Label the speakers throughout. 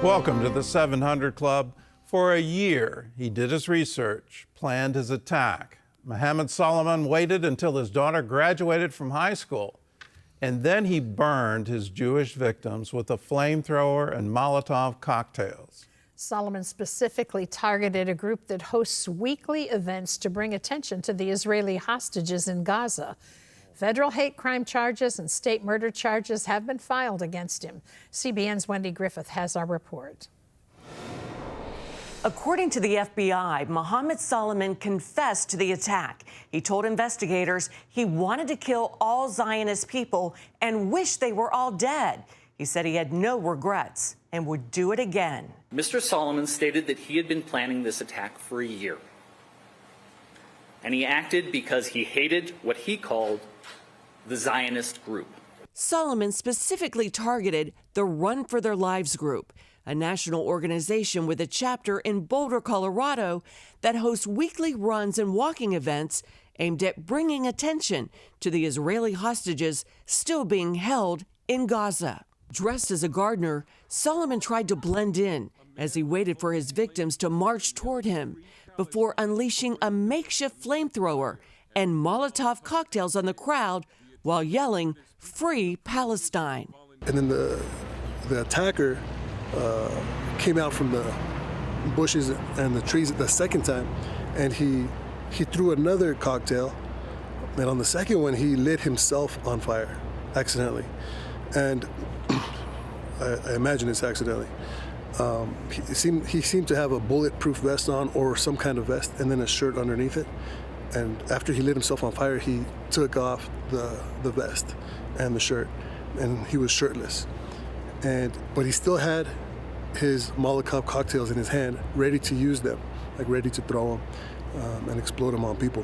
Speaker 1: Welcome to the 700 Club. For a year, he did his research, planned his attack. Muhammad Soliman waited until his daughter graduated from high school, and then he burned his Jewish victims with a flamethrower and Molotov cocktails.
Speaker 2: Soliman specifically targeted a group that hosts weekly events to bring attention to the Israeli hostages in Gaza. Federal hate crime charges and state murder charges have been filed against him. CBN's Wendy Griffith has our report.
Speaker 3: According to the FBI, Muhammad Soliman confessed to the attack. He told investigators he wanted to kill all Zionist people and wished they were all dead. He said he had no regrets and would do it again.
Speaker 4: Mr. Soliman stated that he had been planning this attack for a year. And he acted because he hated what he called the Zionist group.
Speaker 3: Soliman specifically targeted the Run for Their Lives group, a national organization with a chapter in Boulder, Colorado, that hosts weekly runs and walking events aimed at bringing attention to the Israeli hostages still being held in Gaza. Dressed as a gardener, Soliman tried to blend in as he waited for his victims to march toward him before unleashing a makeshift flamethrower and Molotov cocktails on the crowd while yelling, "Free Palestine."
Speaker 5: And then the attacker came out from the bushes and the trees the second time, and he threw another cocktail, and on the second one he lit himself on fire accidentally, and I imagine it's accidentally. He seemed to have a bulletproof vest on or some kind of vest, and then a shirt underneath it. And after he lit himself on fire, he took off the vest and the shirt, and he was shirtless. But he still had his Molotov cocktails in his hand, ready to use them, like ready to throw them and explode them on people.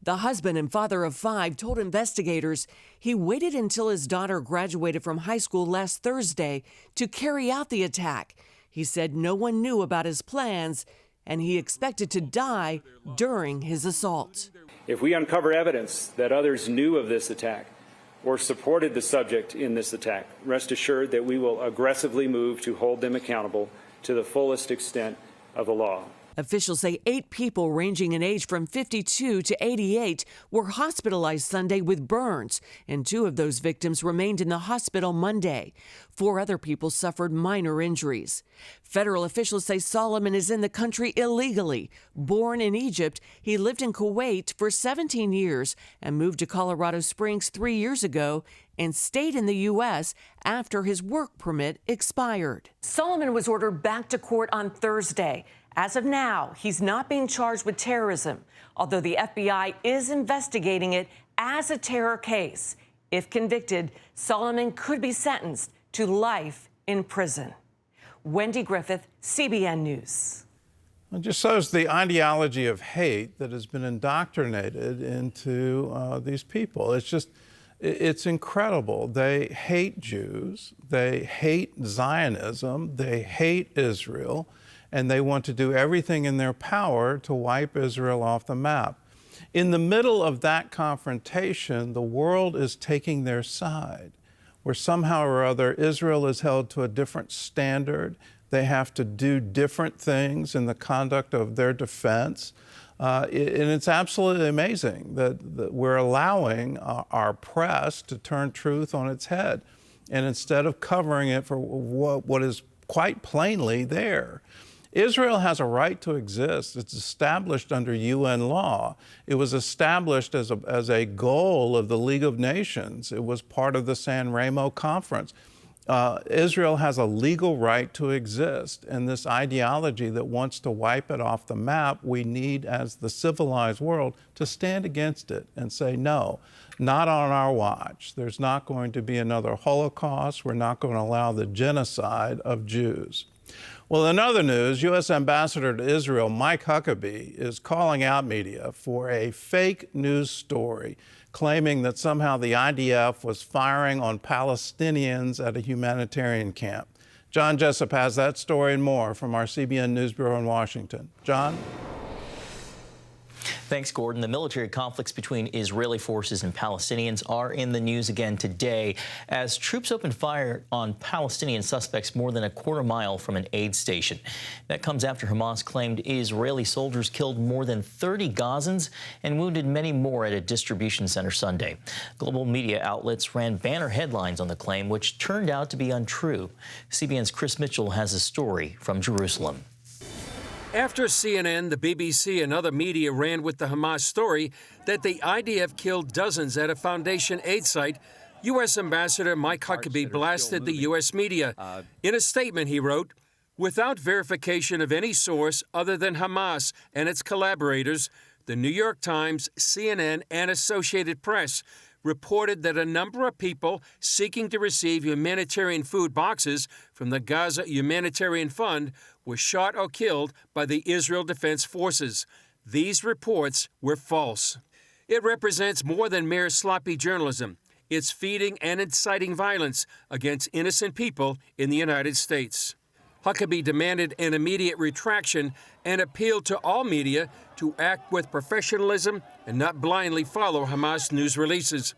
Speaker 3: The husband and father of 5 told investigators he waited until his daughter graduated from high school last Thursday to carry out the attack. He said no one knew about his plans, and he expected to die during his assault.
Speaker 6: If we uncover evidence that others knew of this attack or supported the subject in this attack, rest assured that we will aggressively move to hold them accountable to the fullest extent of the law.
Speaker 3: Officials say 8 people ranging in age from 52 to 88 were hospitalized Sunday with burns, and 2 of those victims remained in the hospital Monday. 4 other people suffered minor injuries. Federal officials say Soliman is in the country illegally. Born in Egypt, he lived in Kuwait for 17 years and moved to Colorado Springs 3 years ago and stayed in the U.S. after his work permit expired. Soliman was ordered back to court on Thursday. As of now, he's not being charged with terrorism, although the FBI is investigating it as a terror case. If convicted, Soliman could be sentenced to life in prison. Wendy Griffith, CBN News.
Speaker 1: It just shows the ideology of hate that has been indoctrinated into these people. It's incredible. They hate Jews, they hate Zionism, they hate Israel, and they want to do everything in their power to wipe Israel off the map. In the middle of that confrontation, the world is taking their side, where somehow or other Israel is held to a different standard. They have to do different things in the conduct of their defense. And it's absolutely amazing that we're allowing our press to turn truth on its head, and instead of covering it for what is quite plainly there. Israel has a right to exist. It's established under UN law. It was established as a goal of the League of Nations. It was part of the San Remo Conference. Israel has a legal right to exist, and this ideology that wants to wipe it off the map, we need, as the civilized world, to stand against it and say, no, not on our watch. There's not going to be another Holocaust. We're not going to allow the genocide of Jews. Well, in other news, U.S. Ambassador to Israel Mike Huckabee is calling out media for a fake news story claiming that somehow the IDF was firing on Palestinians at a humanitarian camp. John Jessup has that story and more from our CBN News Bureau in Washington. John?
Speaker 7: Thanks, Gordon. The military conflicts between Israeli forces and Palestinians are in the news again today as troops opened fire on Palestinian suspects more than a quarter mile from an aid station. That comes after Hamas claimed Israeli soldiers killed more than 30 Gazans and wounded many more at a distribution center Sunday. Global media outlets ran banner headlines on the claim, which turned out to be untrue. CBN's Chris Mitchell has a story from Jerusalem.
Speaker 8: After CNN, the BBC, and other media ran with the Hamas story that the IDF killed dozens at a Foundation aid site, U.S. Ambassador Mike Huckabee blasted the U.S. media. In a statement, he wrote, "Without verification of any source other than Hamas and its collaborators, the New York Times, CNN, and Associated Press reported that a number of people seeking to receive humanitarian food boxes from the Gaza Humanitarian Fund were shot or killed by the Israel Defense Forces. These reports were false." It represents more than mere sloppy journalism. It's feeding and inciting violence against innocent people in the United States. Huckabee demanded an immediate retraction and appealed to all media to act with professionalism and not blindly follow Hamas news releases.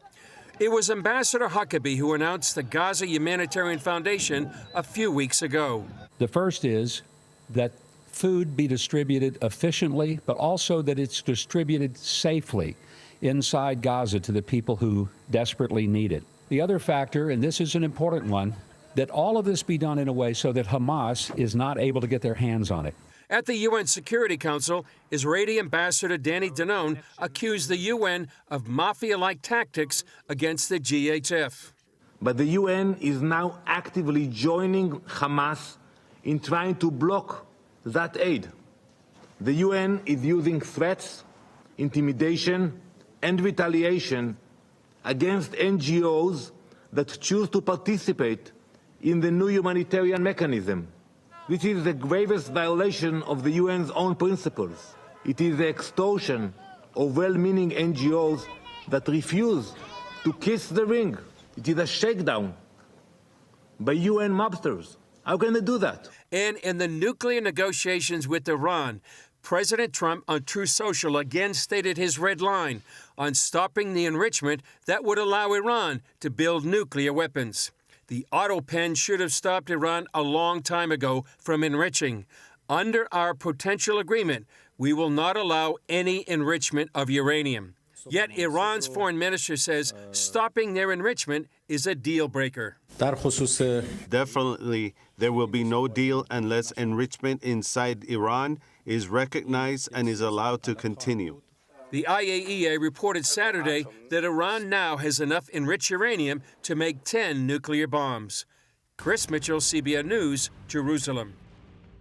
Speaker 8: It was Ambassador Huckabee who announced the Gaza Humanitarian Foundation a few weeks ago.
Speaker 9: The first is that food be distributed efficiently, but also that it's distributed safely inside Gaza to the people who desperately need it. The other factor, and this is an important one, that all of this be done in a way so that Hamas is not able to get their hands on it.
Speaker 8: At the UN Security Council, Israeli Ambassador Danny Danon accused the UN of mafia-like tactics against the GHF.
Speaker 10: But the UN is now actively joining Hamas in trying to block that aid. The UN is using threats, intimidation, and retaliation against NGOs that choose to participate in the new humanitarian mechanism, which is the gravest violation of the UN's own principles. It is the extortion of well-meaning NGOs that refuse to kiss the ring. It is a shakedown by UN mobsters. How can they do that?
Speaker 8: And in the nuclear negotiations with Iran, President Trump on Truth Social again stated his red line on stopping the enrichment that would allow Iran to build nuclear weapons. The auto pen should have stopped Iran a long time ago from enriching. Under our potential agreement, we will not allow any enrichment of uranium. Yet Iran's foreign minister says stopping their enrichment is a deal breaker.
Speaker 11: Definitely, there will be no deal unless enrichment inside Iran is recognized and is allowed to continue.
Speaker 8: The IAEA reported Saturday that Iran now has enough enriched uranium to make 10 nuclear bombs. Chris Mitchell, CBN News, Jerusalem.